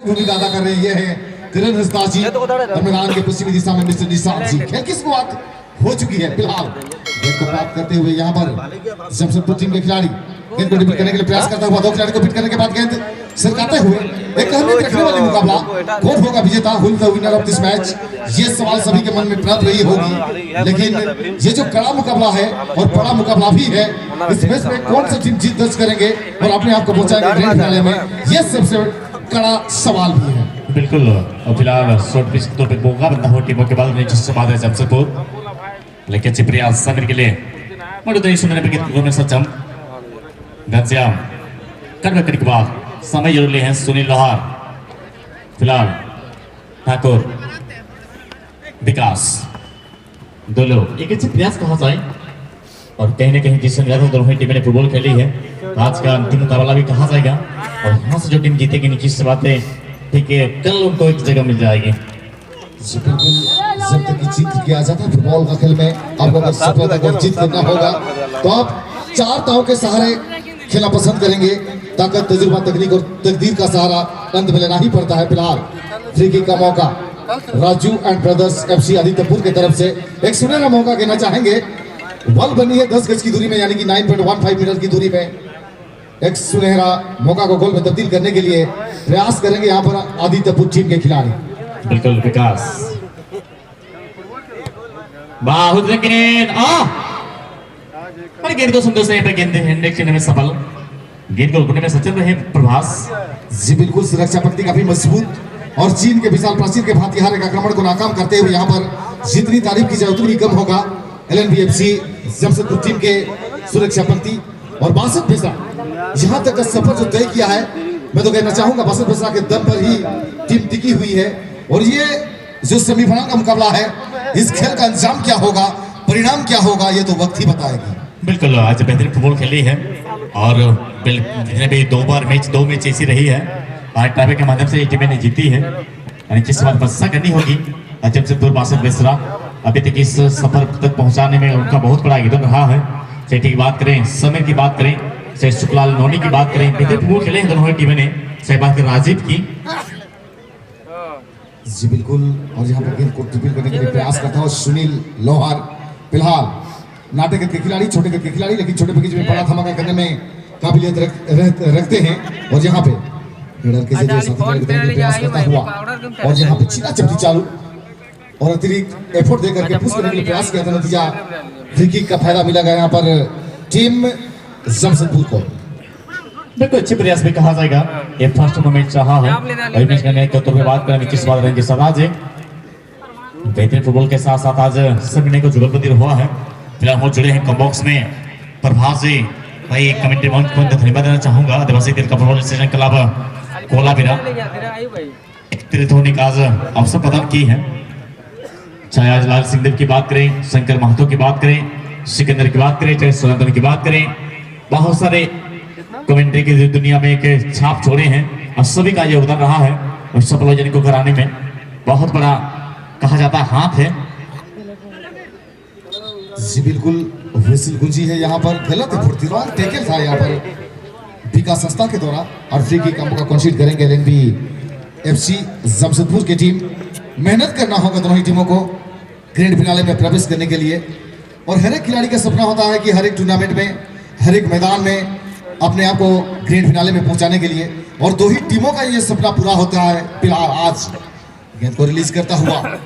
भूमिका अदा कर रहे हैं। ये है तीरंदाज जी मैदान के पश्चिमी दिशा में मिस्टर निशांत जी। खेल की शुरुआत हो चुकी है। फिलहाल गेंद को प्राप्त करते हुए यहाँ पर जमशेदपुर टीम के खिलाड़ी गेंद को डिफीट करने के लिए प्रयास करता हुआ, दो खिलाड़ी को फिट करने के बाद गेंद सरकाते हुए एक अहमियत रखने वाली मुकाबला, कौन होगा विजेता, who is the winner of this match, ये सवाल सभी के मन में प्राप्त रही होगी। लेकिन ये जो कड़ा मुकाबला है और बड़ा मुकाबला भी है, इस मैच में कौन सा टीम जीत दर्ज करेंगे और अपने आप को पहुंचाएंगे ग्रैंड फिनाले में, ये सबसे कड़ा सवाल भी है। बिल्कुल। और फिलहाल शॉर्ट पिच के तौर पे मौका बनता हो टीमों के बाद जिससे बाद है जमशेदपुर लेकिन चिप्रिया समीर के लिए मौजूदा सुनने में सक्षम घनश्याम करने के बाद समय जरूरी है। सुनील लोहार, फिलहाल ठाकुर, विकास, दो लोग एक अच्छे प्रयास कहा जाए और कहीं ना कहीं जिस दोनों टीमें ने फुटबॉल खेली है, आज का अंतिम मुकाबला भी कहा जाएगा और यहाँ से जो टीम जीतेगी निश्चित से बात है, ठीक है, कल उनको एक जगह मिल जाएगी। जब तक जीत किया जाता है फुटबॉल का खेल में, आपको अगर सफलता को जीत करना होगा तो आप चार ताव के सहारे खेलना पसंद करेंगे। ताकत, तजुर्बा, तकनीक और तकदीर का सहारा अंत में लेना ही पड़ता है। फिलहाल फ्री किक का मौका Raju and brothers FC Adityapur की तरफ से एक सुनहरा मौका कहना चाहेंगे। बॉल बनी है 10 गज की दूरी में, यानी कि 9.15 मीटर की दूरी में। एक सुनहरा मौका को गोल में तब्दील करने के लिए प्रयास करेंगे यहाँ पर आदित्यपुर टीम के खिलाड़ी। बिल्कुल विकास, बहुत गेंद को सुंदर से गेंद हैंड में सफल, गेंद को रोकने में सक्षम रहे प्रभास जी। बिल्कुल, सुरक्षा पंक्ति काफी मजबूत और चीन के विशाल प्राचीर के भांति हर एक आक्रमण को नाकाम करते हुए यहाँ पर जितनी तारीफ की जाए उतनी कम होगा। LNBFC जमशेदपुर टीम के सुरक्षा पंक्ति और 62 पैसा यहाँ तक का सफर जो तय किया है, मैं तो कहना चाहूंगा 62 पैसा के दम पर ही टीम टिकी हुई है। और ये जो सेमीफाइनल का मुकाबला है, इस खेल का अंजाम क्या होगा, परिणाम क्या होगा, ये तो वक्त ही बताएगी। बिल्कुल, आज बेहतरीन फुटबॉल खेली है और जितने भी 2 मैच ऐसी रही है, आज ट्रैफिक के माध्यम से टीमें ने जीती है, यानी किस बात बस्सा करनी होगी। जमशेदपुर 62 बेसरा अभी तक इस सफर तक पहुंचाने में उनका बहुत बड़ा योगदान रहा है। सेठी की बात करें, समय की बात करें, चाहे शुक्लाल नोनी की बात करें, बेहतरीन फुटबॉल खेले हैं दोनों टीमें ने। चाहे बात करें राजीव की जी बिल्कुल, और यहाँ पर गेंद को ड्रिबल करने के लिए प्रयास करता है सुनील लोहार। फिलहाल नाटक के खिलाड़ी, छोटे के खिलाड़ी, लेकिन छोटे पैकेज में बड़ा धमाका करने में काबिलियत रखते हैं। और यहाँ पे हेडर के जरिए प्रयास करता हुआ और यहाँ पे चीना चपटी चालू और अतिरिक्त एफर्ट देकर के पुश करने के लिए प्रयास किया था। नतीजा फ्री किक का फायदा मिला गया यहाँ पर टीम जमशेदपुर को। बिल्कुल अच्छे प्रयास भी कहा जाएगा। ये फर्स्ट मैच रहा है और मैच करने के तौर पे बात करें किस बात रहेंगे सराज बेहतरीन फुटबॉल के साथ साथ आज सभी को जुगलबंदी हुआ है। फिलहाल हो जुड़े हैं कॉम्बॉक्स में प्रभास जी भाई, कमेंट्री मंच को धन्यवाद देना चाहूंगा। आदिवासी दिल का फुटबॉल स्टेशन क्लब कोलाबिरा आज अवसर प्रदान की है। चाहे आज लाल सिंह देव की बात करें, शंकर महतो की बात करें, सिकंदर की बात करें, चाहे सोनातन की बात करें, बहुत सारे कमेंट्री की दुनिया में एक छाप छोड़े हैं और सभी का योगदान रहा है और सफल आयोजन को कराने में बहुत बड़ा कहा जाता है हाथ है। जी बिल्कुल, विसिल गुंजी है यहाँ पर, गलत फुर्तीवान टैकल था यहाँ पर विकास संस्था के द्वारा और फ्री किक का कंसीड करेंगे LNBFC जमशेदपुर की टीम। मेहनत करना होगा दोनों ही टीमों को ग्रैंड फिनाले में प्रवेश करने के लिए और हर एक खिलाड़ी का सपना होता है कि हर एक टूर्नामेंट में, हर एक मैदान में अपने आप को ग्रैंड फिनाले में पहुंचाने के लिए, और दो ही टीमों का ये सपना पूरा होता है। फिलहाल आज गेंद को रिलीज करता हुआ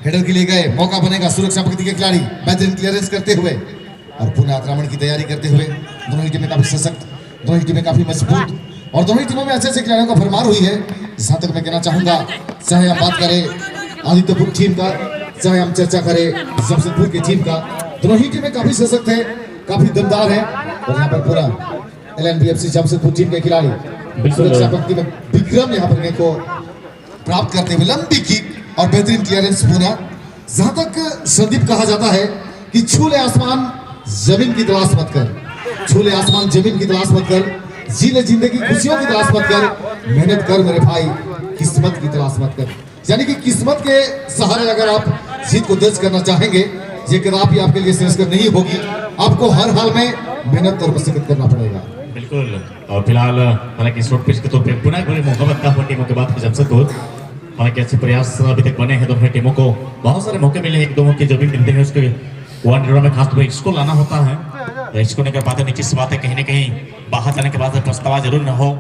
हेडर के लिए गए, मौका बनेगा सुरक्षा पंक्ति के खिलाड़ी बेहतरीन क्लियरेंस करते हुए और पुनः आक्रमण की तैयारी करते हुए। दोनों ही टीमें काफी सशक्त, दोनों ही टीमें काफी मजबूत और दोनों ही टीमों में अच्छे अच्छे खिलाड़ियों का भरमार हुई है। जहां तक मैं कहना चाहूंगा, चाहे हम बात करें आदित्यपुर टीम का, चाहे हम चर्चा करें जमशेदपुर की टीम का, दोनों ही टीमें काफी सशक्त है, काफी दमदार है। और यहाँ पर पूरा LNBFC जमशेदपुर टीम के खिलाड़ी सुरक्षा पंक्ति में विक्रम यहाँ पर गेंद को प्राप्त करते हुए लंबी किक और बेहतरीन क्लियरेंस पूरा। जहां तक संदीप कहा जाता है कि छूले आसमान जमीन की तलाश मत कर, छूले आसमान जमीन की तलाश मत कर, जीले जिंदगी खुशियों की तलाश मत कर, मेहनत कर मेरे भाई, किस्मत की तलाश मत कर। यानी कि किस्मत के सहारे अगर आप जीत को दर्ज करना चाहेंगे, ये किताब भी आपके लिए श्रेष्ठ नहीं होगी। आपको हर हाल में मेहनत और मशक्कत करना पड़ेगा। बिल्कुल। और फिलहाल हालांकि शॉर्ट पिच के तौर पे पुनः एक बड़ी मौका बनता है टीमों के बाद जमशेदपुर। हालांकि अच्छे प्रयास अभी तक बने हैं दोनों टीमों को, बहुत सारे मौके मिले एक दोनों के जो भी मिलते हैं उसके वन डे में खासतौर पर इसको लाना होता है, इसको नहीं कर पाते। निश्चित सी बात है कहीं ना कहीं बाहर जाने के बाद पछतावा जरूर न हो।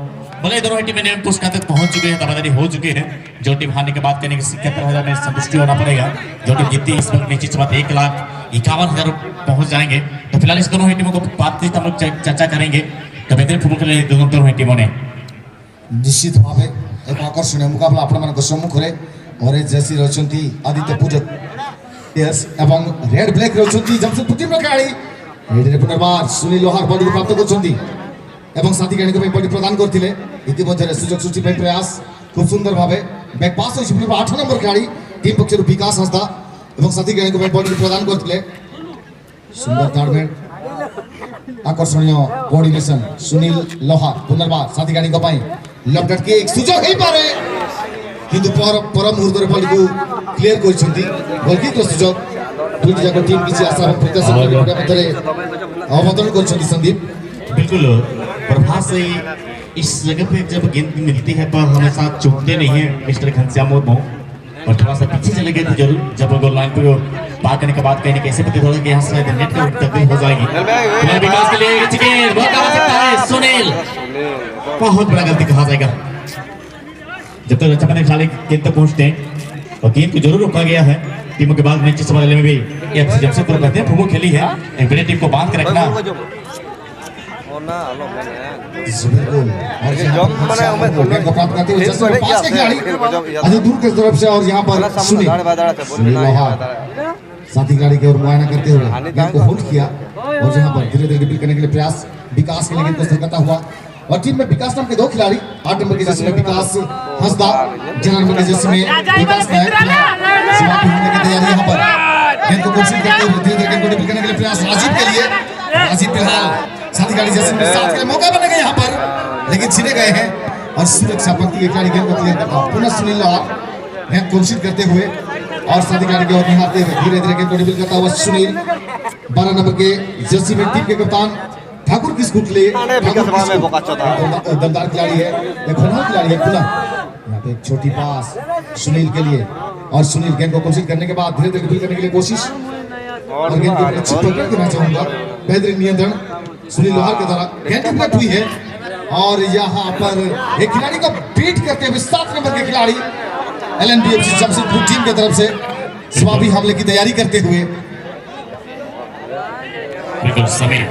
भले दोनों ही टीमें पुरस्कार तक पहुंच चुके हैं, दावेदारी हो चुके हैं। जो टीम हारने के बाद कहने की 71,000 में संतुष्टि होना पड़ेगा। जो टीम जीतती है इस वक्त निश्चित सी बात 1,51,000 पहुंच जाएंगे। तो फिलहाल इस दोनों ही टीमों को बातचीत हम लोग चर्चा करेंगे। तो बेहतरीन फुटबॉल खेले दोनों ही टीमों ने निश्चित भाव एक आकर्षण मुकाबला आपण सम्मुखें और जैसी रही आदित्य पूजक एवं रेड ब्लैक रही जमशेदपुर टीम खेलाड़ी पुनर्बार सुनील लोहार बॉल को प्राप्त कर साथी गाड़ी को बॉल प्रदान करते इतिमध्य सुजोग सृष्टि प्रयास खूब सुंदर भाव बैक पास 8 नंबर खेलाड़ी टीम पक्ष विकास हंसदा और साथी गाड़ी को बॉल प्रदान करते सुंदर टार्गेट आकर्षणीय कोऑर्डिनेशन सुनील लोहार पुनर्बार साथी गाड़ी को लेफ्ट के एक सुजोग हो पारे किंतु पर मुहूर्त बॉल को क्लियर करछंती गोलकीपर सुजोग दुईटी जाक टीम किसी आशा और प्रत्याशा मध्य अवतरण करछंती संदीप। बिल्कुल प्रभास से इस जगह पे जब गेंद मिलती है पर हमेशा चूकते नहीं है मिस्टर घनश्याम मुर्मू और थोड़ा सा पीछे चले गए थे जरूर जब गोल लाइन पे पार करने के बाद कहीं ना कैसे प्रतीत हो कि यहाँ शायद नेट की तकलीफ हो जाएगी। विकास के लिए चिकेन मौका आ सकता है सुनील, बहुत बड़ा गलती कहा जाएगा। जब तक रक्षा करने खिलाड़ी गेंद तक पहुंचते हैं और गेंद को जरूर रोका गया है। टीमों के बाद निश्चित सवाल में भी जमशेदपुर बेहतरीन फुटबॉल खेली है, एक बड़ी टीम को बांध के रखना दूर की तरफ से और यहाँ पर सुनील साथी गाड़ी की ओर मुआयना करते हुए गेंद को होल्ड किया और जहाँ पर धीरे धीरे ड्रिबल करने के लिए प्रयास विकास के लिए गेंद को सरकता हुआ और टीम में विकास नाम के 2 खिलाड़ी 8 नंबर के जर्सी में विकास हंसदा 11 नंबर के जर्सी में विकास नायक समाप्त होने की तैयारी यहाँ पर गेंद को कोशिश करते हुए धीरे धीरे गेंद को ड्रिबल करने के लिए प्रयास राजीव के लिए राजीव फिलहाल साथी गाड़ी जर्सी में साथ के मौका बनेगा यहाँ पर लेकिन छिने गए हैं और सुरक्षा पंक्ति के खिलाड़ी गेंद को क्लियर करता पुनः सुनील लोहार गेंद कोशिश करते हुए और साथी गाड़ी की ओर निहारते हुए धीरे धीरे गेंद को ड्रिबल करता हुआ सुनील 12 नंबर के जर्सी में टीम के कप्तान ठाकुर की स्कूट ले दमदार खिलाड़ी है एक खिलाड़ी है पुनः यहाँ पे एक छोटी पास सुनील के लिए और सुनील गेंद को कोशिश करने के बाद धीरे धीरे ड्रिबल करने के लिए कोशिश और गेंद को अच्छी पकड़ देना चाहूंगा बेहतरीन नियंत्रण सुनील लोहार के द्वारा गेंद उपलब्ध हुई है और यहाँ पर एक खिलाड़ी को बीट करते हुए 7 नंबर के खिलाड़ी LNBFC जमशेदपुर टीम की तरफ से स्वाभी हमले की तैयारी करते हुए बिल्कुल समीर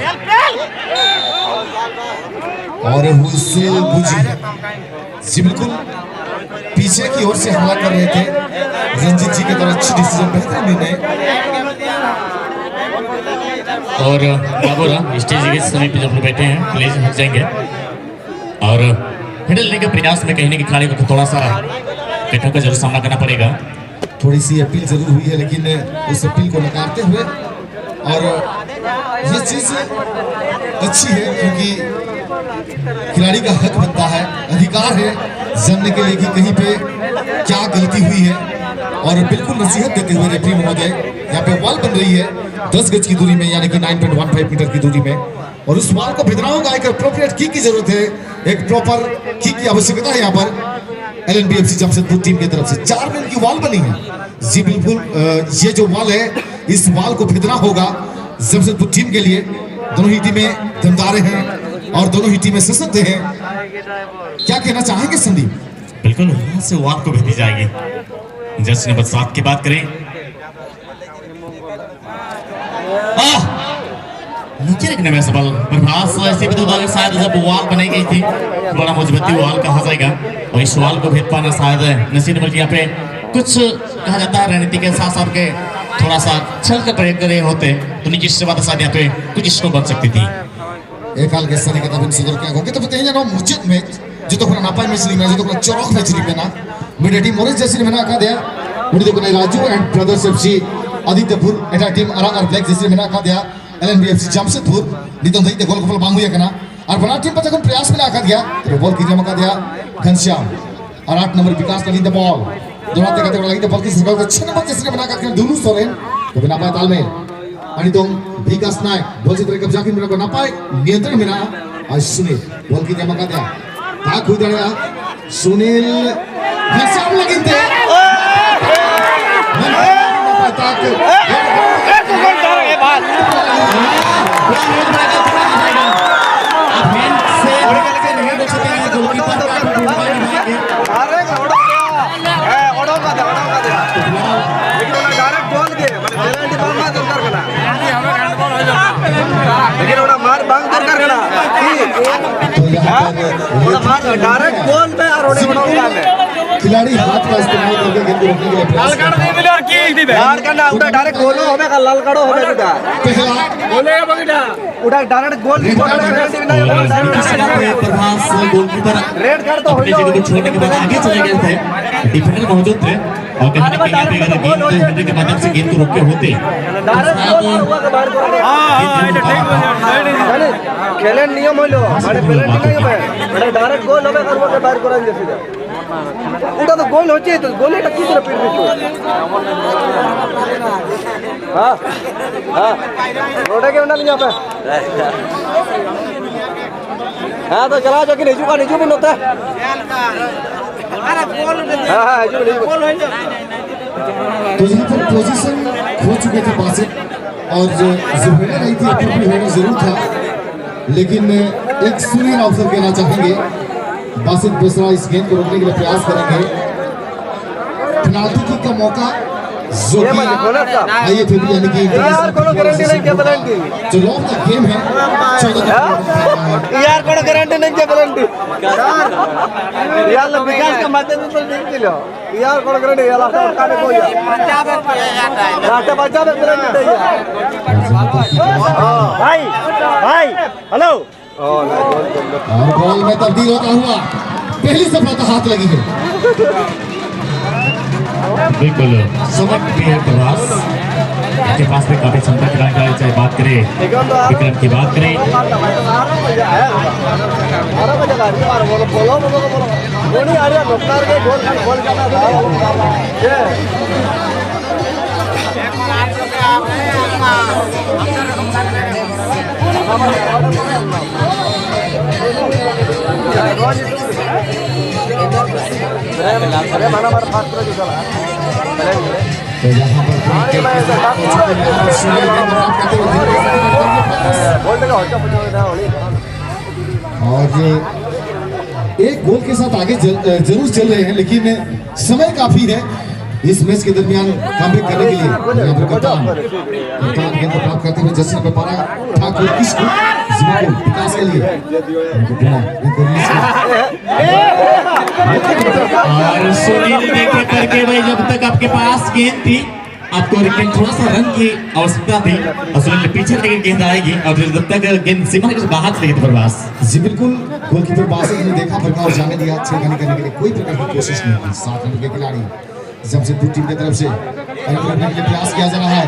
और हुसैन बुजी जी बिल्कुल पीछे की ओर से हमला कर रहे थे रंजीत जी के द्वारा अच्छी डिसीजन बेहतर निर्णय और बाबूरा स्टेज के समय पे जब लोग बैठे हैं प्लीज हट जाएंगे और हैंडल के प्रयास में कहने के खिलाड़ी को थोड़ा सा कठिनाई का जरूर सामना करना पड़ेगा। थोड़ी सी अपील जरूर हुई है लेकिन उस अपील को नकारते हुए और ये चीज अच्छी है क्योंकि खिलाड़ी का हक बनता है अधिकार है जानने के लिए कि कहीं पे क्या गलती हुई है और बिल्कुल नसीहत देते हुए रेफरी महोदय यहाँ पे वॉल बन रही है 10 गज की दूरी में यानी कि 9.15 मीटर की दूरी में और उस वॉल को भेजना होगा एक अप्रोप्रिएट किक की जरूरत है एक प्रॉपर किक की आवश्यकता है यहाँ पर LNBFC जमशेदपुर टीम की तरफ से 4 मील की वॉल बनी है जी बिल्कुल ये जो वॉल है इस वॉल को भेजना होगा जमशेदपुर टीम के लिए। दोनों ही टीमें दमदार हैं और दोनों ही टीमें सशक्त हैं। क्या कहना चाहेंगे संदीप? बिल्कुल यहाँ से वॉल को भेजी जाएगी। जर्सी नंबर 7 की बात करें नीचे रखने में सफल प्रभास ऐसे भी तो शायद जब वॉल बनाई गई थी बड़ा मजबूती वॉल कहा जाएगा और इस वॉल को भेद पाना शायद नसीब बल्कि यहाँ पे कुछ कहा जाता है रणनीति के साथ साथ के थोड़ा सा छल का प्रयोग कर रहे होते तो निश्चित से बात शायद यहाँ पे कुछ स्कोर बन सकती थी। एक हाल के सनी का तब सुधर क्या होगा तो बताइए ना मुझे मैच जो तो अपना नापाई मैच में जो तो अपना चौक मैच में ना मेरी टीम मोरिस जैसी में ना कहा दिया मुझे तो Raju and brothers FC Adityapur Etah team are black जैसी में ना कहा दिया LNBFC जमशेदपुर नितन दही गोल गोल बांगुया करना और बना टीम पर जब प्रयास में ना दिया तो बॉल की जमा कर दिया घनश्याम और 8 नंबर विकास का लीड द बॉल दोनों तक लगी द बॉल की सरकार 6 नंबर जैसे बना कर दोनों सोरेन तो बिना पाए तालमेल आणि तो विकास नायक बॉल से कब्जा की मेरा को ना पाए नियंत्रण में ना आज सुनील बॉल की जमा द्या हा खुदड्या सुनील घरसाम लगीन ते डायरेक्ट गोल में खिलाड़ी हाथ का इस्तेमाल करके गेंद को रोकने के लिए प्रयास कर रहे हैं। लाल करना उड़ा डायरेक्ट गोल होवे का लाल काढो होवे का पहला बोलेगा बगीटा उड़ा direct goal Prabhas goalkeeper red card तो अपनी जगह को छोड़ने के बाद आगे चले गए थे। डिफेंडर मौजूद थे और कहीं ना कहीं पे अगर गेंद हेडर के माध्यम से गेंद को रोके होते खेले नियम होलो बड़े पेनल्टी नहीं है बड़े डायरेक्ट गोल होवे करवा के बाहर करान जैसे उड़ा तो गोल होचे तो गोल এটা কি করে পিট দিছো हां हां रोडे के उंडा नहीं पे हां तो चला जो कि नहीं भी नोता हां हां जो नहीं गोल हो तो यहाँ पर पोजीशन खो चुके थे बासित और जो होना नहीं थी अपर भी होना जरूर था लेकिन एक सुनील अवसर देना चाहेंगे बासित बेसरा इस गेंद को रोकने के लिए प्रयास करेंगे पेनाल्टी किक का मौका जो कि आइए फिर यानी कि यार कोनो गारंटी नहीं के पेनल्टी जो लॉन्ग का गेम है 14 यार कोनो गारंटी नहीं के पेनल्टी यार विकास का माध्यम से देख लो यार कोनो गारंटी यार काटे को यार पंजाब पेनल्टी नहीं भाई भाई हेलो और बॉल में तब्दील होता हुआ पहली सफलता हाथ लगी है। बिल्कुल समझ भी है प्रभास के पास में काफी क्षमता खिलाने का चाहे बात करें विक्रम की बात करें तो यहाँ पर और एक गोल के साथ आगे जरूर चल रहे हैं लेकिन समय काफी है इस मैच के दरमियान कामबैक करने के लिए। यहाँ पर कप्तान गेंद प्राप्त करते हुए जस्टिन पे पारा ठाकुर किसको विकास के लिए और सुनील देखे करके भाई जब तक आपके पास गेंद थी आपको थोड़ा सा रन की आवश्यकता थी और सुनील पीछे लेके गेंद आएगी और जब तक गेंद सीमा के बाहर चलेगी तो प्रभास जी बिल्कुल गोलकीपर बासित ने देखा प्रकार जाने दिया छेड़खानी करने के लिए कोई प्रकार की कोशिश नहीं की। 7 नंबर के खिलाड़ी जमशेदपुर टीम की तरफ से करने के लिए प्रयास किया जा रहा है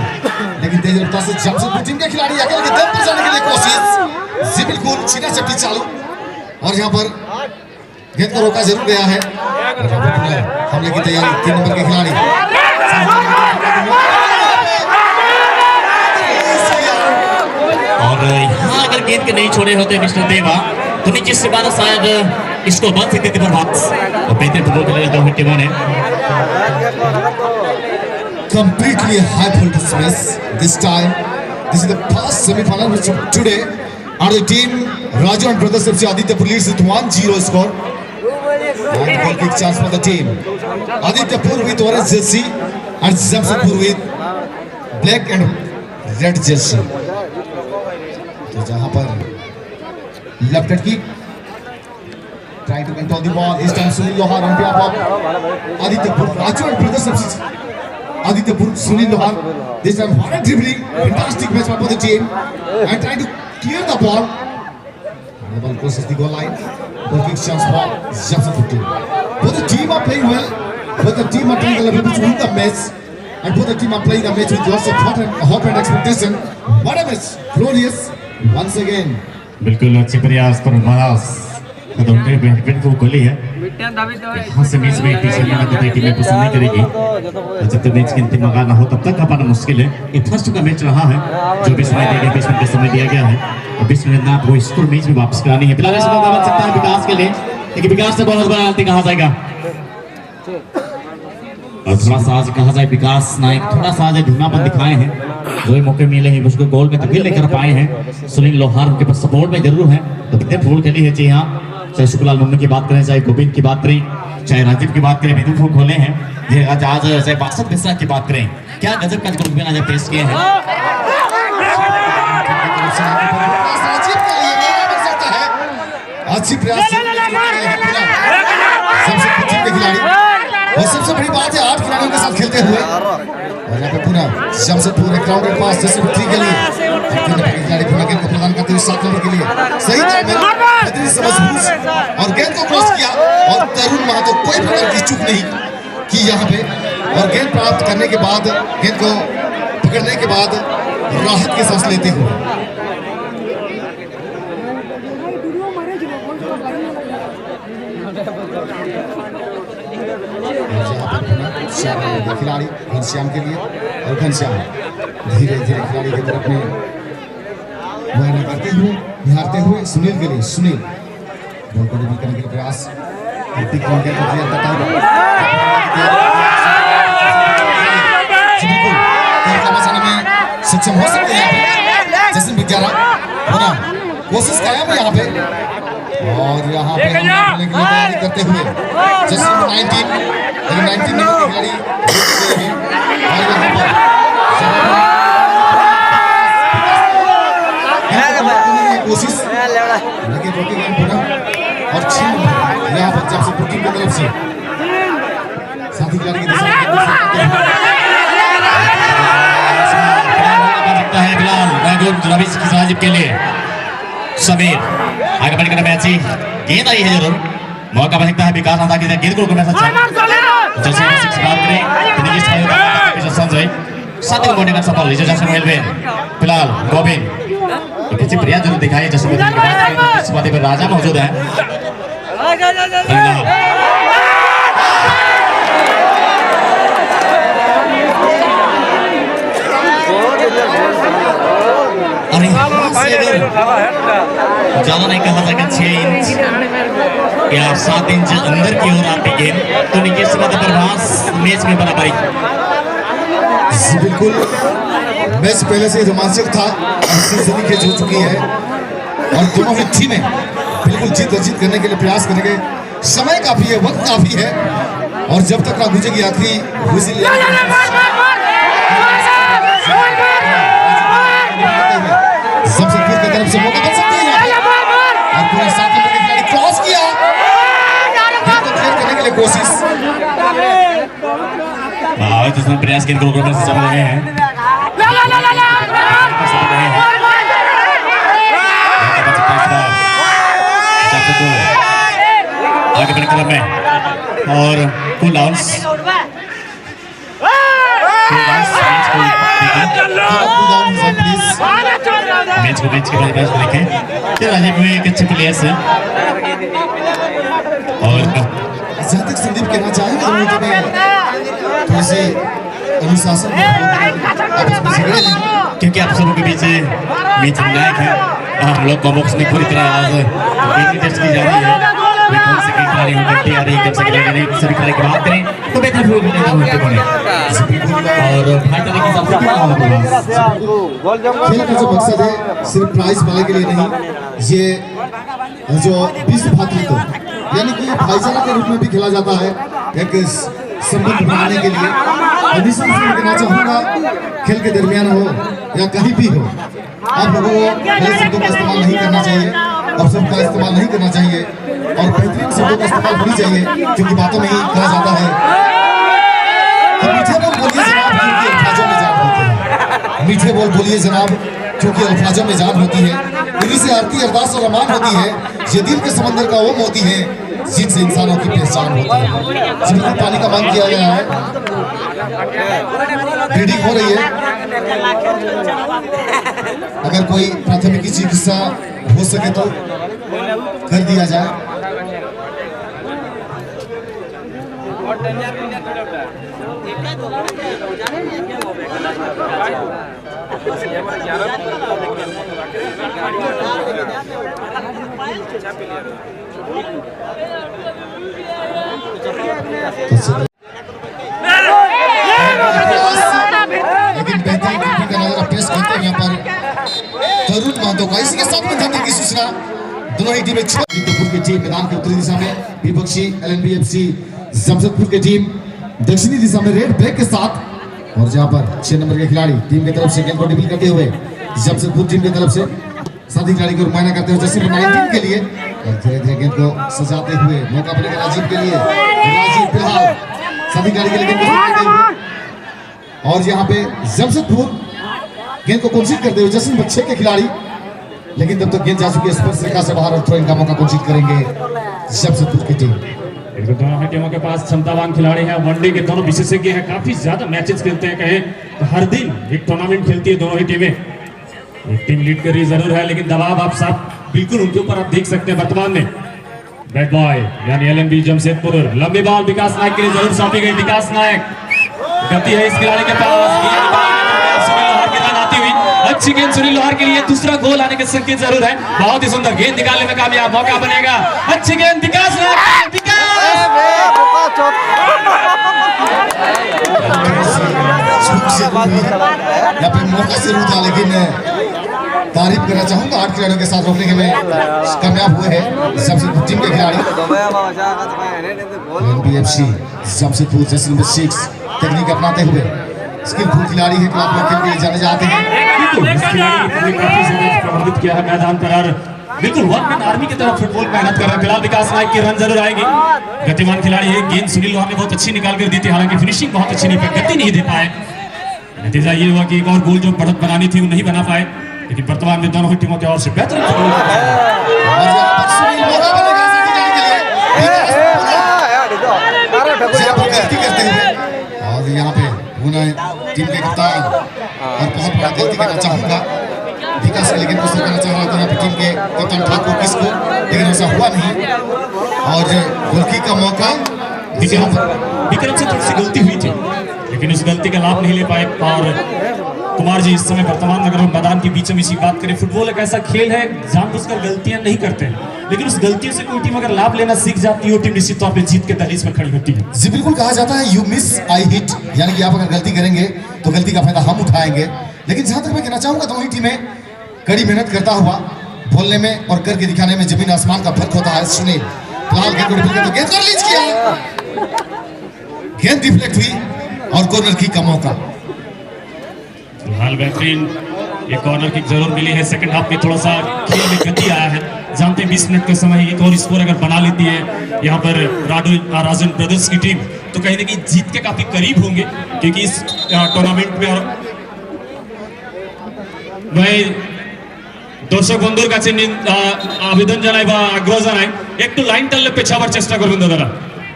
लेकिन तेज रफ्तार से जमशेदपुर टीम के खिलाड़ी अकेले के दम पर जाने के लिए कोशिश जी बिल्कुल सीधा चपटी चालू और यहाँ पर गेंद को रोका जरूर गया है हमले की तैयारी 3 नंबर के खिलाड़ी और यहाँ अगर गेंद के नहीं छोड़े होते मिस्टर देवा तो नीचे से बारह शायद इसको बंद सकते थे प्रभात और बेहतर फुटबॉल खेलने दो टीमों ने completely high voltage match this time. This is the first semi-final which today are the team Raju and Brothers FC Adityapur leads with 1-0 score. And goal kick chance for the team. Adityapur with orange jersey and Jamshedpur with black and red jersey. तो जहाँ पर left hand kick trying to control the ball. This time Sunil Lohar on behalf of Adityapur. Raju and Brothers FC. Adityapur, Sunil Lohar. This time what a dribbling, fantastic match for the team and trying to clear the ball. The ball crosses the goal line. Goal kick chance for Jamshedpur team. Both the team are playing well. Both the team are trying to win the match. And both the team are playing the match with lots of hope and expectation. What a match! Glorious once again. बिल्कुल अच्छे प्रयास पर महाराज दोनों बेहतरीन को गोली है यहाँ से मैच में टीचर लगा तो टीमें पसंद नहीं करेगी। जब तक मैच की अंतिम आगाज ना हो तब तक पाना मुश्किल है। ये फर्स्ट का मैच रहा है जो 20 मिनट दिया गया, 20 मिनट का समय दिया गया है और 20 मिनट में आपको स्कोर मैच में वापस करानी है। फिलहाल इस मौका बन सकता है विकास के लिए, लेकिन विकास से बहुत बड़ा गलती कहा जाएगा और थोड़ा सा आज कहा जाए विकास नायक थोड़ा सा आज ढूंढापन दिखाए हैं। जो मौके मिले हैं उसको गोल में तब्दील नहीं कर पाए हैं। सुनील लोहार उनके पास सपोर्ट में जरूर है तो कितने फूल खेली है। जी हाँ, चाहे शुक्लाल मुन्नू की बात करें, चाहे गोविंद की बात करें, चाहे राजीव की बात करें, बिंदु फूल खोले हैं। ये आज चाहे बासठ मिश्रा की बात करें, क्या गजब का गोल आज पेश किए हैं। अच्छी प्रयास सबसे खिलाड़ी और सबसे बड़ी बात है 8 खिलाड़ियों के साथ खेलते हुए और यहाँ पे पूरा जमशेदपुर एक राउंड के पास जैसे 3 के लिए खिलाड़ी पूरा गेंद को प्रदान करते हुए 7 नंबर के लिए सही तरह में और गेंद को क्रॉस किया और तरुण महतो कोई प्रकार की चूक नहीं की यहाँ पे और गेंद प्राप्त करने के बाद गेंद को पकड़ने के बाद राहत के सांस लेते हुए खिलाड़ी घनश्याम के लिए और घनश्याम धीरे धीरे खिलाड़ी की तरफ में मुआयना करते हुए निहारते हुए सुनील के लिए सुनील बॉल को ड्रिबल करने के प्रयास में सक्षम हो सकते हैं जैसे विज्ञान होना कोशिश कायम है यहाँ पे और यहाँ पे तैयारी करते हुए जैसे 19 नंबर के खिलाड़ी कोशिश लेकिन रोकी गई पुनः और छीन यहाँ पर जमशेदपुर टीम की तरफ से साथी खिलाड़ी की दिशा राजीव के लिए समीर आगे बढ़कर मैच गेंद आई है जरूर मौका बन सकता है विकास आता की गेंद को मैच अच्छा जैसे बात करें संजय साथ में मोटे का सफल लीजिए जैसे वेलवेन फिलहाल गोविंद किसी प्रयास जरूर दिखाई जैसे इस बात पर राजा मौजूद है अरे ज्यादा नहीं कहा जाएगा 6 इंच या 7 इंच अंदर की ओर आती गेंद तो नीचे से प्रभास मैच में बराबरी। बिल्कुल मैच पहले से रोमांचक था खेल हो चुकी है और दोनों ही टीमें बिल्कुल जीत अर्जित करने के लिए प्रयास करेंगे। समय काफी है, वक्त काफी है और जब तक ना गुजरेगी आखिरी हुइसिल जमशेदपुर की तरफ से मौका बन सकता है और पूरा 7 नंबर के खिलाड़ी क्रॉस किया तो क्लियर करने के लिए कोशिश जिसमें प्रयास के प्रोग्राम से चल रहे हैं आगे बढ़ने क्रम में और कूल डाउन्स मैच के बाद मैच देखें राजीव में एक अच्छे प्लेयर्स हैं और जहाँ तक संदीप कहना चाहेंगे थोड़ी सी अनुशासन क्योंकि आप सबों के बीच मैच निर्णायक है हम लोग कॉमॉक्स में पूरी तरह आज टेस्ट की जा रही है कौन से खिलाड़ी होंगे तैयारी कब से खिलाड़ी नहीं सभी खिलाड़ी की बात करें तो बेहतर फील्ड में नहीं होते बने और फाइटर के हिसाब से क्या होगा खेल का जो मकसद है सिर्फ प्राइज पाने के लिए नहीं ये जो विश्व भातृत्व यानी कि भाईचारा के रूप में भी खेला जाता है एक संबंध बनाने के लिए और निश्चित रूप से कहना चाहूँगा खेल के दरमियान हो या कहीं भी हो आप लोगों को गलत शब्दों का इस्तेमाल नहीं करना चाहिए और शब्द का इस्तेमाल नहीं करना चाहिए और बेहतरीन शब्दों का इस्तेमाल होनी चाहिए क्योंकि बातों में ही कहा जाता है मीठे बोल बोलिए जनाब क्योंकि अल्फाजों में जान होती है मीठे बोल बोलिए जनाब क्योंकि अल्फाजों में जान होती है इन्हीं से आरती अरदास और अमान होती है ये दिल के समंदर का वो मोती है जिनसे इंसानों की पहचान होती है जिनको पानी का मांग किया गया है ब्रीडिंग हो रही है अगर कोई प्राथमिक चिकित्सा हो सके तो कर दिया जाए लेकिन बेहतरीन कीपिंग का नजारा पेश करते हैं यहाँ पर तरुण महतो का। इसी के साथ में धरने की सूचना दोनों ही टीमें जमशेदपुर की टीम मैदान की उत्तरी दिशा में, विपक्षी LNBFC जमशेदपुर की टीम दक्षिणी दिशा में रेड ब्लैक के साथ। और जहाँ पर 6 नंबर के खिलाड़ी टीम की तरफ से गेंद को डिफील करते हुए जमशेदपुर टीम की तरफ से साथी खिलाड़ी को रुमायना करते हुए जैसे 19 के लिए धीरे धीरे गेंद को सजाते हुए मौका मिलेगा राजीव के लिए। राजीव फिलहाल साथी खिलाड़ी के लिए गेंद को करते हुए और यहाँ पे जमशेदपुर गेंद को कोशिश करते हुए जश्न बच्चे के खिलाड़ी, लेकिन तब तक गेंद जा चुकी है स्पर्श रेखा से बाहर और थ्रो इन का मौका कोशिश करेंगे जमशेदपुर की टीम। दोनों टीमों के पास क्षमतावान खिलाड़ी हैं, वनडे के दोनों विशेषज्ञ हैं, काफी ज्यादा मैचेस खेलते हैं। कहें तो हर दिन एक टूर्नामेंट खेलती है दोनों ही टीमें। एक टीम लीड कर रही जरूर है, लेकिन दबाव आप साफ बिल्कुल उनके ऊपर आप देख सकते हैं वर्तमान में। बैट बॉय यानी LNB जमशेदपुर, लंबी बॉल विकास नायक के लिए जरूर सौंपी गई। विकास नायक गति है इस खिलाड़ी के पास, अच्छी गेंद सुनील लोहार के लिए, दूसरा गोल आने के संकेत जरूर है। बहुत ही सुंदर गेंद निकालने में कामयाब, मौका बनेगा। अच्छी गेंद विकास यहाँ पे मौका से रूठा, लेकिन तारीफ करना चाहूंगा 8 खिलाड़ियों के साथ रोकने के में कामयाब हुए हैं जमशेदपुर टीम के खिलाड़ी। LNBFC जमशेदपुर जर्सी नंबर 6 तकनीक अपनाते हुए स्किलफुल खिलाड़ी है, क्लब में खेल के जाने जाते हैं। प्रभावित किया है मैदान पर और बिल्कुल वन मैन आर्मी की तरफ फुटबॉल मेहनत कर रहे हैं। फिलहाल विकास नायक की रन जरूर आएगी, गतिमान खिलाड़ी है। गेंद सुनील लोहार ने बहुत अच्छी निकाल कर दी थी, हालांकि फिनिशिंग बहुत अच्छी नहीं पाई, गति नहीं दे पाए। नतीजा ये हुआ कि एक और गोल जो बढ़त बनानी थी वो नहीं बना पाए, लेकिन वर्तमान में दोनों ही टीमों की ओर से बेहतरीन और यहाँ पे टीम के कप्तान और बहुत बड़ा गलती करना चाहूंगा विकास के, लेकिन कुछ करना चाह रहा था यहाँ पे टीम के कप्तान ठाकुर किसको, लेकिन ऐसा हुआ नहीं। और गोलकी का मौका विक्रम से थोड़ी सी गलती हुई थी, लेकिन उस गलती का लाभ नहीं ले पाए। और कुमार जी इस समय वर्तमान अगर हम मैदान के बीचों बीच बात करें, फुटबॉल एक ऐसा खेल है जानबूझकर गलतियां नहीं करते हैं, लेकिन उस गलतियों से कोई टीम अगर लाभ लेना सीख जाती है, वो टीम निश्चित तौर पे जीत के दहलीज पर खड़ी होती है। जी बिल्कुल, कहा जाता है यू मिस आई हिट, यानी कि आप अगर गलती करेंगे तो गलती का फायदा हम उठाएंगे। लेकिन जहां तक मैं कहना चाहूंगा दोनों ही टीमें कड़ी मेहनत करता हुआ बोलने में और करके दिखाने में जमीन आसमान का फर्क होता है। सुनील फिलहाल गेंद को रिलीज किया, गेंद डिफ्लेक्ट हुई और कॉर्नर किक का मौका। फिलहाल बेहतरीन एक कॉर्नर किक जरूर मिली है। सेकंड हाफ में थोड़ा सा खेल में गति आया है, जानते हैं 20 मिनट के समय एक और स्कोर अगर बना लेती है यहाँ पर राजन ब्रदर्स की टीम, तो कहीं ना कहीं जीत के काफी करीब होंगे, क्योंकि इस टूर्नामेंट में मैं দর্শক বন্ধুর কাছে আবেদন জানাই বা আগ্রহ জানাই, একটু লাইন টানলে পেছাবার চেষ্টা করবেন দাদারা,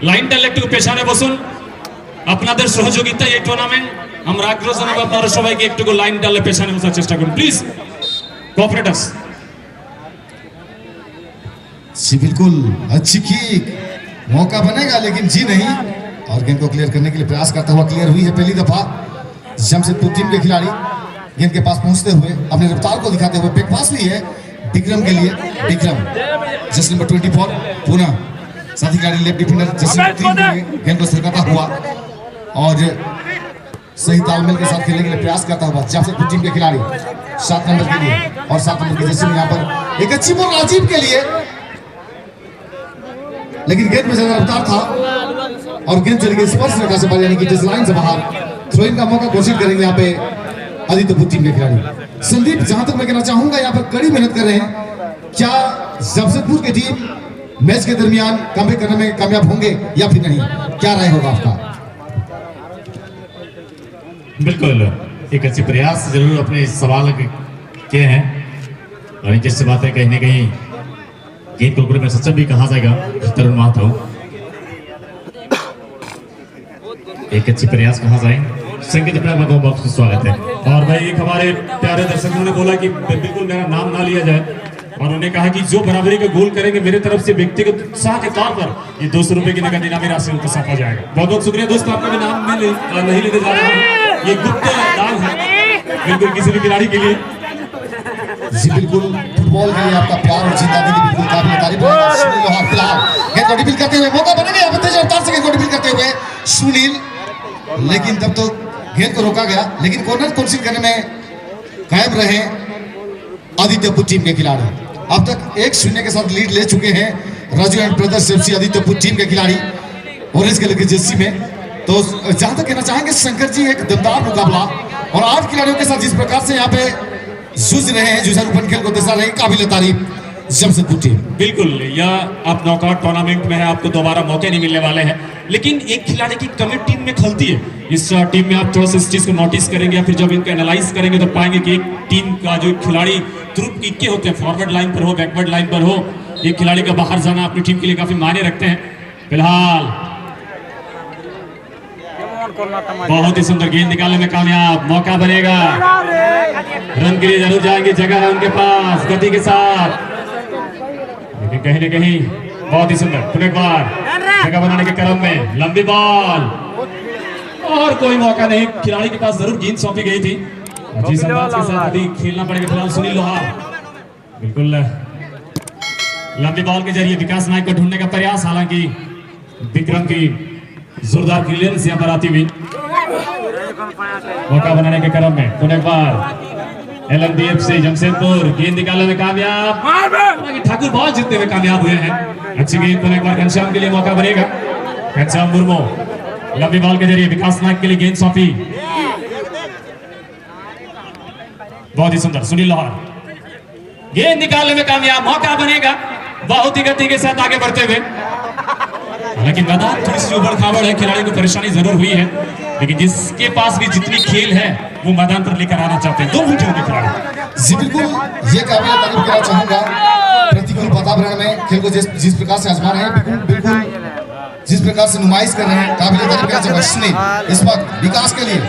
লাইন টানলে একটু পেছনে বসুন। আপনাদের সহযোগিতায় এই টুর্নামেন্ট আমরা আগ্রহ জানাবো, আপনারা সবাইকে একটু লাইন টানলে পেছনে বসার চেষ্টা করুন প্লিজ, কোঅপারেটর্স। जी बिल्कुल, अच्छी किक, मौका बनेगा लेकिन जी नहीं, और गेंद को क्लियर करने के लिए प्रयास करता हुआ क्लियर हुई है पहली दफा जमशेदपुर टीम के खिलाड़ी। गेंद के पास पहुंचते हुए अपने रफ्तार को दिखाते हुए बैक पास भी है विक्रम के लिए। विक्रम जर्सी नंबर 24 पुनः साथी खिलाड़ी लेफ्ट डिफेंडर जर्सी नंबर 3 के लिए गेंद को सरकाता हुआ और सही तालमेल के साथ खेलने के लिए प्रयास करता हुआ जमशेदपुर टीम के खिलाड़ी 7 नंबर के लिए। और 7 नंबर की जर्सी में यहाँ पर एक अच्छी बॉल राजीव के लिए, लेकिन गेंद में ज्यादा रफ्तार था और गेंद चली गई स्पर्श रेखा से बाहर, यानी कि डिस लाइन से बाहर। थ्रो इन का मौका कोशिश करेंगे यहाँ पे आदित्यपुर टीम के खिलाड़ी। संदीप, जहां तक मैं कहना चाहूंगा यहाँ पर कड़ी मेहनत कर रहे हैं, क्या जमशेदपुर की टीम मैच के दरमियान कमबैक करने में कामयाब होंगे या फिर नहीं, क्या राय होगा आपका? बिल्कुल, एक अच्छे प्रयास जरूर अपने सवाल किए हैं, और जैसे बात है कहीं ना कहीं गेंद को ऊपर में सच्चा भी कहा जाएगा तरुण महतो, एक अच्छी प्रयास कहा जाए। संकेत बॉक्स में स्वागत है। और भाई एक हमारे प्यारे दर्शकों ने बोला कि बिल्कुल मेरा नाम ना लिया जाए, और उन्होंने कहा कि जो बराबरी का गोल करेंगे मेरे तरफ से व्यक्तिगत उत्साह के तौर पर ये 200 रुपए की नगद इनामी राशि उनको सौंपा जाएगा। बहुत बहुत शुक्रिया दोस्तों, आपका भी नाम मैं नहीं लेते जा रहा हूँ, ये गुप्त दान है बिल्कुल किसी भी खिलाड़ी के लिए। जी बिल्कुल, फुटबॉल के लिए आपका प्यार और जिंदगी बिल्कुल काबिल तारीफ है। सुनील लोहार फिलहाल गेंद को डिफील करते हुए मौका बनेगा यहाँ पर तेज रफ्तार से गेंद को डिफील करते हुए सुनील, लेकिन तब तो गेंद को रोका गया, लेकिन कॉर्नर कोशिश करने में कायम रहे आदित्यपुर टीम के खिलाड़ी। अब तक 1-0 के साथ लीड ले चुके हैं Raju and brothers FC Adityapur team के खिलाड़ी ऑरेंज कलर की जर्सी में। तो जहां तक कहना चाहेंगे शंकर जी, एक दमदार मुकाबला और 8 खिलाड़ियों के साथ जिस प्रकार से यहाँ पे जूझ रहे हैं, जुझारूपन खेल को दर्शा रहे हैं, काबिल तारीफ जमशेदपुर टीम। बिल्कुल, यह आप नॉकआउट टूर्नामेंट में है, आपको दोबारा मौके नहीं मिलने वाले हैं, लेकिन एक खिलाड़ी की कमी टीम में खलती है। इस टीम में आप थोड़ा सा इस चीज को नोटिस करेंगे या फिर जब इनको एनालाइज करेंगे तो पाएंगे कि एक टीम का जो खिलाड़ी तुरुप इक्के होते हैं, फॉरवर्ड लाइन पर हो, बैकवर्ड लाइन पर हो, एक खिलाड़ी का बाहर जाना अपनी टीम के लिए काफी मायने रखते हैं। फिलहाल बहुत ही सुंदर गेंद निकालने में कामयाब, मौका बनेगा, रन के लिए जरूर जाएंगे, जगह है उनके पास गति के साथ, लेकिन कहीं ना कहीं बहुत ही सुंदर फिर एक बार जगह बनाने के क्रम में लंबी बॉल और कोई मौका नहीं, खिलाड़ी के पास जरूर गेंद सौंपी गई थी। जिस अंदाज के साथ अभी खेलना पड़ेगा फिलहाल सुनील लोहार, बिल्कुल लंबी बॉल के जरिए विकास नायक को ढूंढने का प्रयास, हालांकि विक्रम की जोरदार क्लियरेंस यहाँ पर आती हुई, मौका बनाने के क्रम में पुनः एक बार LNDF से जमशेदपुर गेंद निकालने में कामयाब, ठाकुर बॉल जीतने में कामयाब हुए हैं। अच्छी गेंद पुनः एक बार घनश्याम के लिए मौका बनेगा, घनश्याम मुर्मू लंबी बॉल के जरिए विकास नायक के लिए गेंद सौंपी, बहुत ही सुंदर सुनील लोहार गेंद निकालने में कामयाब, मौका बनेगा, बहुत ही गति के साथ आगे बढ़ते हुए, लेकिन मैदान थोड़ी सी उबड़ खाबड़ है, खिलाड़ी को परेशानी जरूर हुई है, लेकिन जिसके पास भी जितनी खेल है वो मैदान पर लेकर आना चाहते हैं दोनों टीमों के खिलाड़ी। जी बिल्कुल, ये काबिल तारीफ करना चाहूंगा, प्रतिकूल वातावरण में खेल को जिस प्रकार से आजमा रहे हैं, बिल्कुल जिस प्रकार से नुमाइश कर रहे हैं, काबिल तारीफ करना चाहूंगा। सुनील इस वक्त विकास के लिए,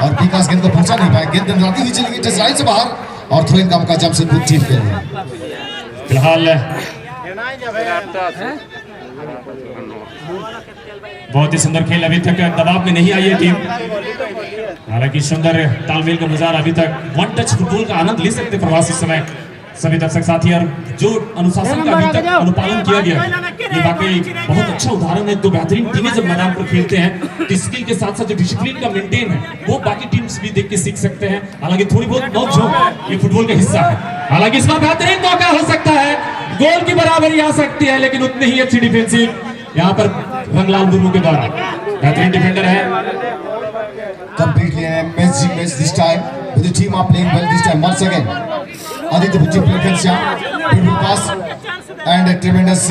और विकास गेंद को पहुंचा नहीं पाए, गेंद दंडराती हुई चली गई टच लाइन से बाहर, और थ्रो इन का मौका जमशेदपुर टीम के लिए। फिलहाल बहुत ही सुंदर खेल, अभी तक दबाव में नहीं आई है टीम, हालांकि सुंदर तालमेल का नजारा अभी तक वन टच फुटबॉल का आनंद ले सकते प्रवासी समय सभी दर्शक साथी, और जो अनुशासन का अभी तक अनुपालन किया गया ये वाकई बहुत अच्छा उदाहरण है। दो बेहतरीन टीमें जब मैदान पर खेलते हैं तो स्किल के साथ साथ जो डिसिप्लिन का मेंटेन है वो बाकी टीम्स भी देख के सीख सकते हैं। हालांकि थोड़ी बहुत नोक-झोंक ये फुटबॉल का हिस्सा है, हालांकि इस बार बेहतरीन मौका हो सकता है, गोल की बराबरी आ सकती है, लेकिन उतनी ही अच्छी डिफेंसिव यहाँ पर रंगलाल मुर्मू के द्वारा, बेहतरीन डिफेंडर है। Completely an amazing match this time, with the team are playing well this time. Once again, Aditya Putti player Ghanshyam, beautiful pass and a tremendous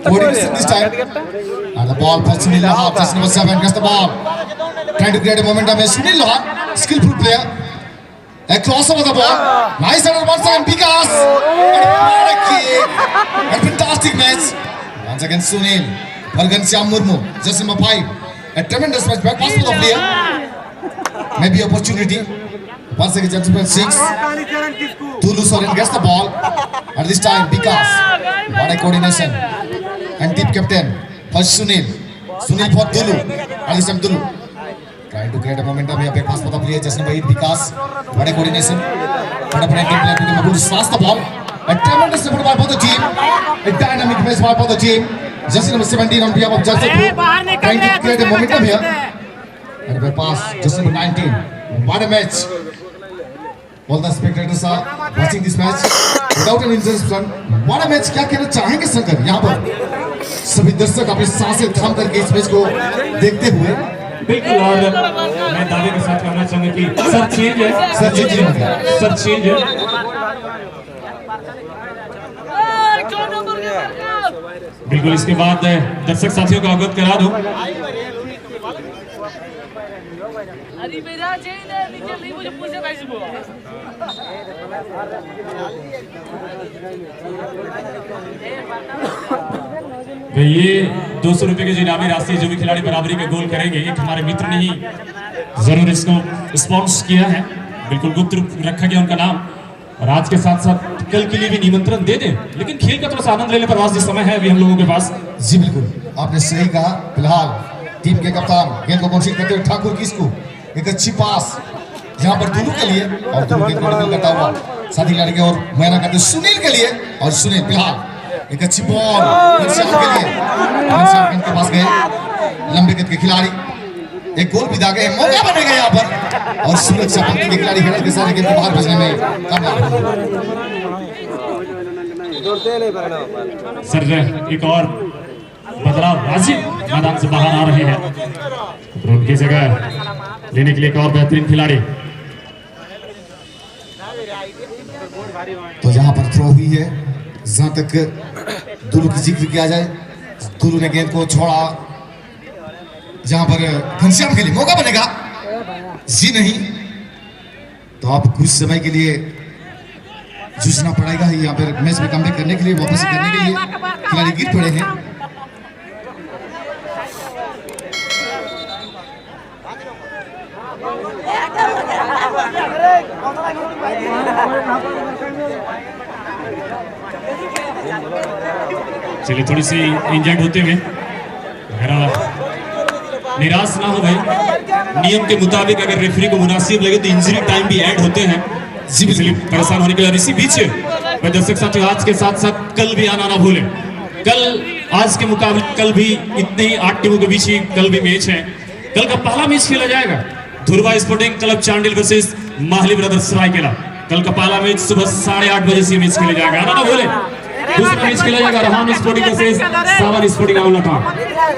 coordination this time. And the ball for Sunil Lohar, just number 7 gets the ball, trying to create a momentum. Sunil Lohar, skillful player, a cross over the ball, nice under one side, Vikas, and what a kick, a fantastic match. Once again Sunil for Ghanshyam Murmu, just number 5, a tremendous match, back pass for the player. Maybe opportunity. Once again, gentlemen, 6. Tulu Soren gets the ball. At this time, Vikas. What a coordination. And deep captain for Sunil. Sunil for Tulu. At this time, Tulu trying to create a momentum here. Back pass for the player. Just number 8, Vikas. What a coordination. What a player to smash the ball. A tremendous effort by both the team. A dynamic match by both the team. Just number 17 on behalf of Joseph, trying to create a momentum here. And a pass, just number 19. What a match! All the spectators are watching this match without an interruption. What a match! क्या कहना चाहेंगे शंकर? यहाँ पर सभी दर्शक अपनी सांसें थाम करके इस मैच को देखते हुए। बिल्कुल, और मैं दावे के साथ कहना चाहूँगा कि सर चेंज है, सर चेंज है। बिल्कुल, इसके बाद दर्शक साथियों को अवगत करा दूं, अरे मेरा चेंज है, नीचे नहीं मुझे पूछे कैसे वो ये 200 रुपए की जो इनामी राशि जो भी खिलाड़ी बराबरी के गोल करेंगे, एक हमारे मित्र ने ही जरूर इसको स्पॉन्सर किया है, बिल्कुल गुप्त रखा गया उनका नाम, और आज के साथ साथ कल के लिए भी निमंत्रण दे दें, लेकिन खेल का थोड़ा सा आनंद लेने पर वास्ते समय है अभी हम लोगों के पास। जी बिल्कुल, आपने सही कहा। फिलहाल टीम के कप्तान गेंद को कंसीड करते हुए ठाकुर किसको एक अच्छी पास जहां पर दोनों के लिए और दोनों गेंद को ड्रिबल करता हुआ साथी लड़के और मैना करते सुनील के लिए, और सुनील फिलहाल एक अच्छी बॉल घनश्याम के लिए, घनश्याम गेंद के पास गए लंबे कद के खिलाड़ी, एक गोल भी दागे, मौका बनेगा यहाँ पर और सुरक्षा पंक्ति के खिलाड़ी हेडर के साथ गेंद को बाहर भेजने में कामयाब हुए। सर एक और बदलाव, राजीव मैदान से बाहर आ रहे हैं, उनकी जगह लेने के लिए एक और बेहतरीन खिलाड़ी। तो यहाँ पर थ्रो हुई है, जहां तक दुलू की जिक्र किया जाए, दुलू ने गेंद को छोड़ा, जहां पर घनश्याम के लिए मौका बनेगा, जी नहीं, तो आप कुछ समय के लिए जूझना पड़ेगा ही यहाँ पर मैच में कमबैक करने के लिए, वापस करने के लिए खिलाड़ी गिर पड़े हैं। चलिए थोड़ी सी इंजर्ड होते हुए निराश ना हो भाई, नियम के मुताबिक अगर रेफरी को मुनासिब लगे तो इंजरी टाइम भी ऐड होते हैं, इसलिए परेशान होने के लिए। इसी बीच मैं दर्शक साथियों आज के साथ साथ कल भी आना ना भूलें, कल आज के मुकाबले कल भी इतने ही 8 टीमों के बीच ही कल भी मैच है। कल का पहला मैच खेला जाएगा Dhurwa sporting club Chandil versus Mahli brothers Saraikela. कल का पहला मैच सुबह 8:30 बजे से मैच खेला जाएगा, आना ना भूलें। दूसरा मैच खेला जाएगा रहान स्पोर्टिंग वर्सेस सावन स्पोर्टिंग आउलटा।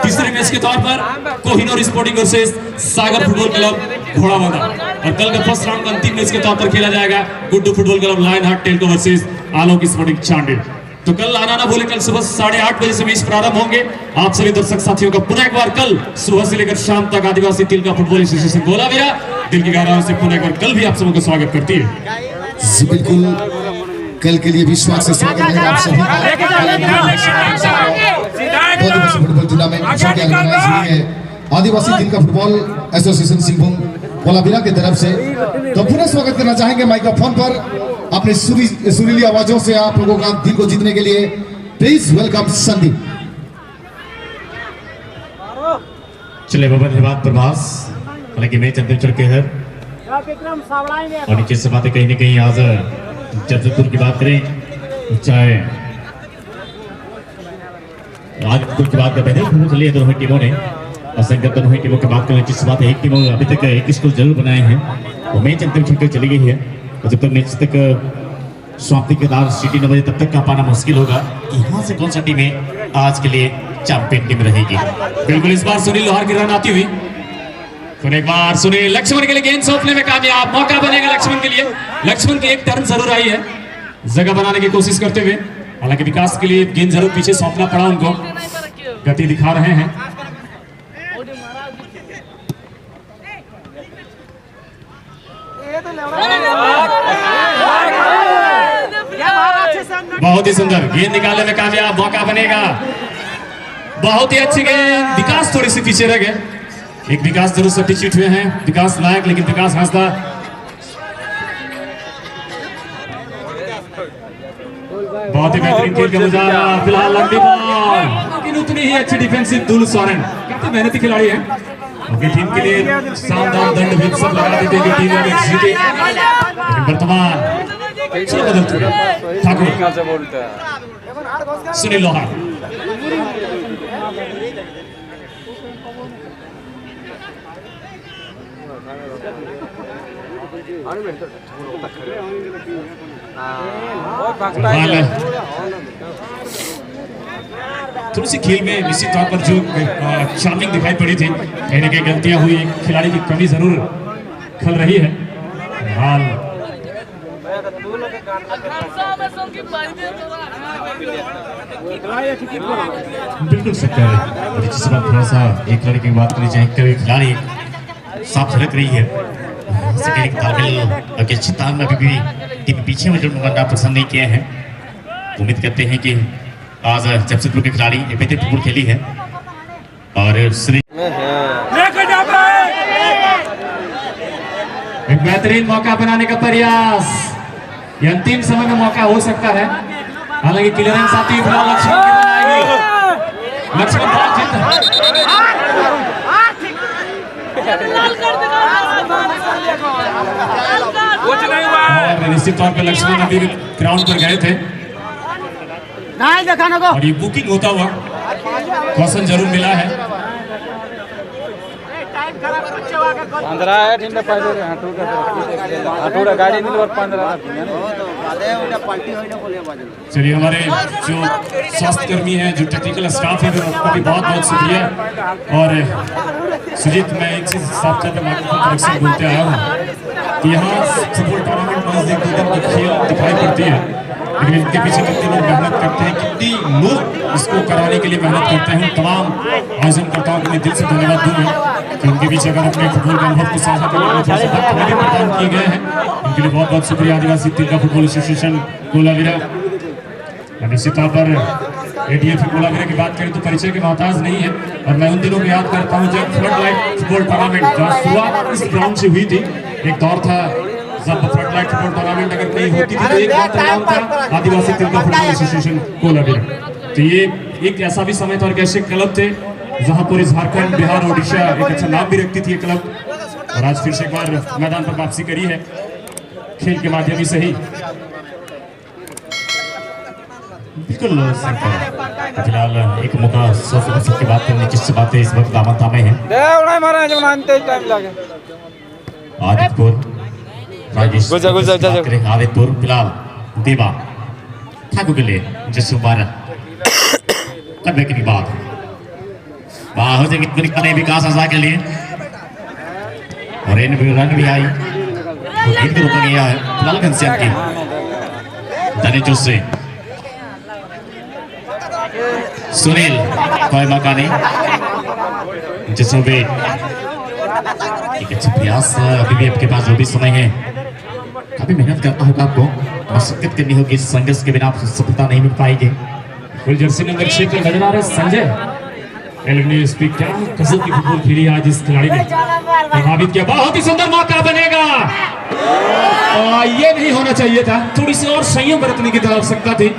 तीसरे मैच के तौर पर कोहिनूर स्पोर्टिंग वर्सेस सागर फुटबॉल क्लब घोड़ाबंदा। और कल का फर्स्ट राउंड का अंतिम मैच के तौर पर खेला जाएगा Guddu football club lion heart Telco versus Alok sporting Chandil. तो कल आना ना भूले, कल सुबह 8:30 बजे से मैच प्रारंभ होंगे। आप सभी दर्शक साथियों का पुनः एक बार कल सुबह से लेकर शाम तक आदिवासी तिलका फुटबॉल एसोसिएशन गोलावेरा दिल की गहराइयों से पुनः एक बार कल भी आप सबों का स्वागत करती है। बिल्कुल, कल के लिए विश्वास से स्वागत है आप सभी का। फुटबॉल टूर्नामेंट ऑर्गेनाइज हुई है आदिवासी तिलका फुटबॉल एसोसिएशन सिंहभूम कोलाबिरा की तरफ से। तो पुनः स्वागत करना चाहेंगे माइक्रोफोन पर अपने सुरीली आवाजों से आप लोगों का दिल को जीतने के लिए प्लीज वेलकम संदीप। चले बाबा धन्यवाद प्रभास, हालांकि मैच अंतिम चढ़ के है और नीचे से बातें कहीं ना कहीं आज जमशेदपुर की बात करें चाहे राजपुर की बात करते हैं, चलिए दोनों टीमों ने असंख्य दोनों टीमों की बात करें जिस बात एक टीम अभी तक एक स्कोर जरूर बनाए हैं और मैच अंतिम छक्के चली गई है। और जब तक मैच तक समाप्ति के बाद सिटी 9 बजे तब तक का पाना मुश्किल होगा कि यहाँ से कौन सा टीमें आज के लिए चैंपियन टीम रहेगी। बिल्कुल इस बार सुनील लोहार की रन आती हुई, फिर एक बार सुनील लक्ष्मण के लिए गेंद सौंपने में कामयाब, मौका बनेगा लक्ष्मण के लिए। लक्ष्मण की एक टर्न जरूर आई है जगह बनाने की कोशिश करते हुए, हालांकि विकास के लिए गेंद जरूर पीछे सौंपना पड़ा उनको, गति दिखा रहे हैं। बहुत ही सुंदर गेंद निकालने में कामयाब, मौका बनेगा, बहुत ही अच्छी गेंद। विकास थोड़ी सी पीछे रह गए, एक विकास जरूर सब्स्टिट्यूट हुए हैं, विकास नायक, लेकिन विकास हांसदा बहुत ही बेहतरीन खेल का मुजाहरा। फिलहाल लंबी बॉल, लेकिन उतनी ही अच्छी डिफेंसिव दुल सोरेन काफी मेहनती खिलाड़ी है, अपनी टीम के लिए शानदार दंड भी सब लगा देते हैं टीम में जीते। लेकिन वर्तमान बदल चुका ठाकुर सुनील लोहार। थोड़ी सी खेल में निश्चित तौर पर जो शार्मिंग दिखाई पड़ी थी, कहीं ना कहीं गलतियां हुई, खिलाड़ी की कमी जरूर खल रही है। हाल बिल्कुल सत्य है, जिस बात थोड़ा सा एक लड़के की बात करी जाए, कभी खिलाड़ी साफ झलक रही है तालमेल अच्छी ताल में अभी भी टीम पीछे में जो बनना पसंद नहीं किए हैं। उम्मीद करते हैं कि आज जमशेदपुर के खिलाड़ी बेहतर फुटबॉल खेली है और एक बेहतरीन मौका बनाने का प्रयास, ये अंतिम समय में मौका हो सकता है, हालांकि क्लियरेंस आती है फिलहाल लक्ष्मण की बॉल आएगी, लक्ष्मण बॉल जीतता और निश्चित तौर पे लक्ष्मण अभी ग्राउंड पर गए थे और ये बुकिंग होता हुआ क्वेश्चन जरूर मिला है। 15 है ठिंडा पाइले रे हाटूड़ा गाड़ी निलवर 15 चलिए हमारे जो स्वास्थ्य कर्मी हैं, जो टेक्निकल स्टाफ है, उनका भी बहुत बहुत शुक्रिया। और सुजीत, मैं एक चीज साफ तौर पर माइक्रोफोन कनेक्शन बोलते आया हूँ कि यहाँ फुटबॉल टूर्नामेंट में एक दो दिन की खेल दिखाई पड़ती है, लेकिन इनके पीछे कितने लोग मेहनत करते हैं, कितनी लोग इसको कराने के लिए मेहनत करते हैं। तमाम आयोजनकर्ताओं को मैं दिल से धन्यवाद दूंगा कि उनके बीच अगर अपने फुटबॉल के अनुभव को साझा करने में थोड़ा सा वक्त हमें भी प्रदान किए गए हैं, उनके लिए बहुत बहुत शुक्रिया। आदिवासी तिलका फुटबॉल एसोसिएशन कोलाविरा, निश्चित तौर पर एडीएफ कोलाविरा की बात करें तो परिचय के मोहताज नहीं है। और मैं उन दिनों को याद करता हूँ जब फ्लडलाइट फुटबॉल टूर्नामेंट शुरुआत इस ग्राउंड से हुई थी। एक दौर था जब फ्लडलाइट फुटबॉल टूर्नामेंट अगर नहीं होती थी तो एक मात्र नाम था आदिवासी तिलका फुटबॉल एसोसिएशन कोलाविरा। तो ये एक ऐसा भी समय था और ऐसे क्लब थे जहां पूरे झारखंड, बिहार, ओडिशा एक अच्छा नाम भी रखती थी ये क्लब, और आज फिर से एक बार मैदान पर वापसी करी है खेल के माध्यम से ही। बिल्कुल फिलहाल एक मौका 100% की बात करने जिससे बातें इस वक्त दामन थामे हैं। आदित्यपुर राजेश आदित्यपुर फिलहाल देवा ठाकुर के लिए जिस बार करने की बात बाहर से कितने विकास आशा के लिए और इन भी रन भी आई तो इन रुक गया है फिलहाल घनश्याम की धनीचो से सुनील कोई मौका नहीं जिसमें भी एक अच्छा प्रयास अभी भी आपके पास जो भी समय है काफी मेहनत करना होगा आपको, मशक्कत करनी होगी, संघर्ष के बिना आप सफलता नहीं मिल पाएगी। फुल जर्सी नंबर 6 पे नजर आ रहे संजय एलने स्पीक क्या गजब की फुटबॉल खेली आज इस खिलाड़ी ने, प्रभावित किया। बहुत ही सुंदर मौका बनेगा, ये नहीं होना चाहिए था, थोड़ी सी और संयम बरतने की आवश्यकता थी,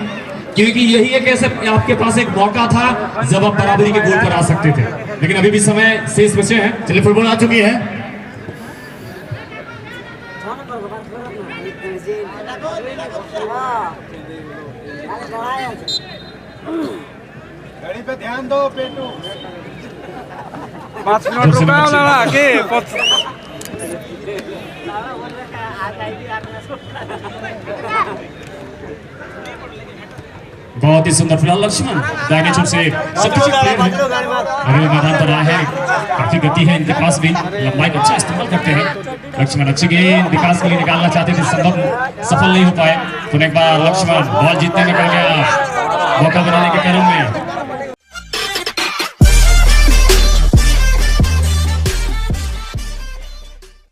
क्योंकि यही एक ऐसे आपके पास एक मौका था जब आप बराबरी के गोल पर आ सकते थे, लेकिन अभी भी समय शेष बचे हैं। चलिए फुटबॉल आ चुकी है, गाड़ी पे ध्यान दो पेटू 5 मिनट रुका ना आगे बहुत ही सुंदर फिलहाल लक्ष्मण दाहिने छोर से सबसे प्लेयर है, अगले मैदान पर आया है, काफी गति है इनके पास भी, लंबाई का अच्छा इस्तेमाल करते हैं लक्ष्मण। अच्छी गेंद विकास के लिए निकालना चाहते थे, सफल नहीं हो पाए, तो एक बार लक्ष्मण बॉल जीतने निकल गया, मौका बनाने के क्रम में